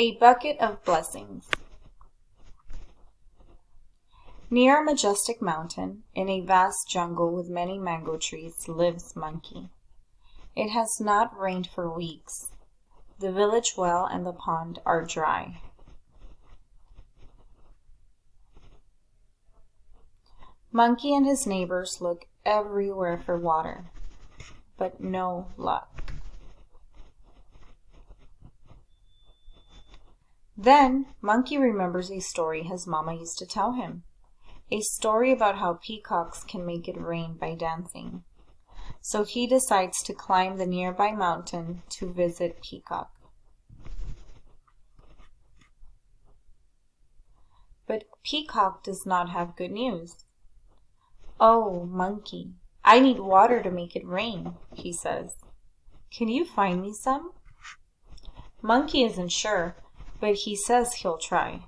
A bucket of blessings. Near a majestic mountain, in a vast jungle with many mango trees, lives Monkey. It has not rained for weeks. The village well and the pond are dry. Monkey and his neighbors look everywhere for water, but no luck. Then Monkey remembers a story his mama used to tell him. A story about how peacocks can make it rain by dancing. So he decides to climb the nearby mountain to visit Peacock. But Peacock does not have good news. "Oh, Monkey, I need water to make it rain," he says. "Can you find me some?" Monkey isn't sure, but he says he'll try.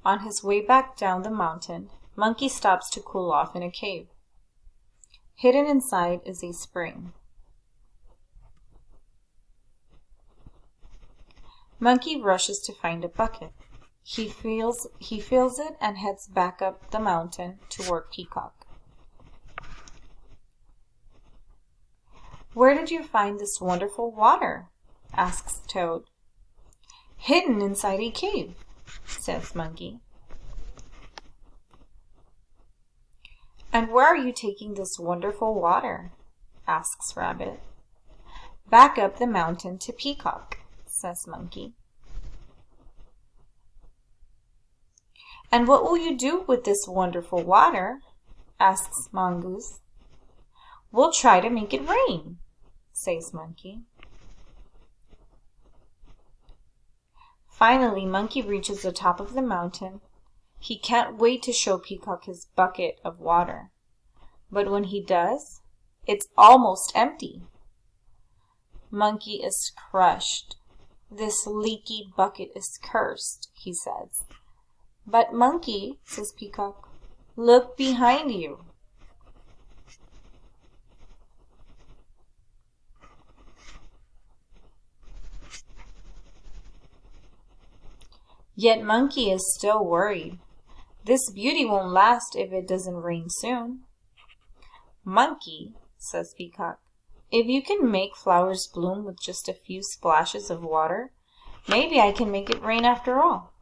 On his way back down the mountain, Monkey stops to cool off in a cave. Hidden inside is a spring. Monkey rushes to find a bucket. He fills it and heads back up the mountain toward Peacock. "Where did you find this wonderful water?" asks Toad. "Hidden inside a cave," says Monkey. "And where are you taking this wonderful water?" asks Rabbit. "Back up the mountain to Peacock," says Monkey. "And what will you do with this wonderful water?" asks Mongoose. "We'll try to make it rain," says Monkey. Finally, Monkey reaches the top of the mountain. He can't wait to show Peacock his bucket of water. But when he does, it's almost empty. Monkey is crushed. "This leaky bucket is cursed," he says. "But Monkey," says Peacock, "look behind you." Yet Monkey is still worried. This beauty won't last if it doesn't rain soon. "Monkey," says Peacock, "if you can make flowers bloom with just a few splashes of water, maybe I can make it rain after all."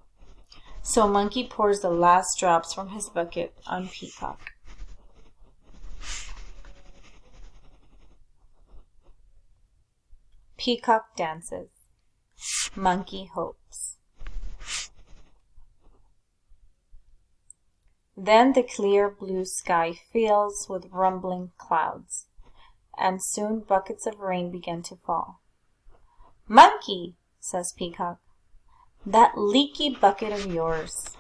So Monkey pours the last drops from his bucket on Peacock. Peacock dances. Monkey hopes. Then the clear blue sky fills with rumbling clouds, and soon buckets of rain begin to fall. "Monkey," says Peacock, "that leaky bucket of yours."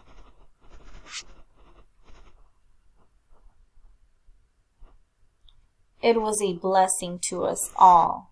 It was a blessing to us all.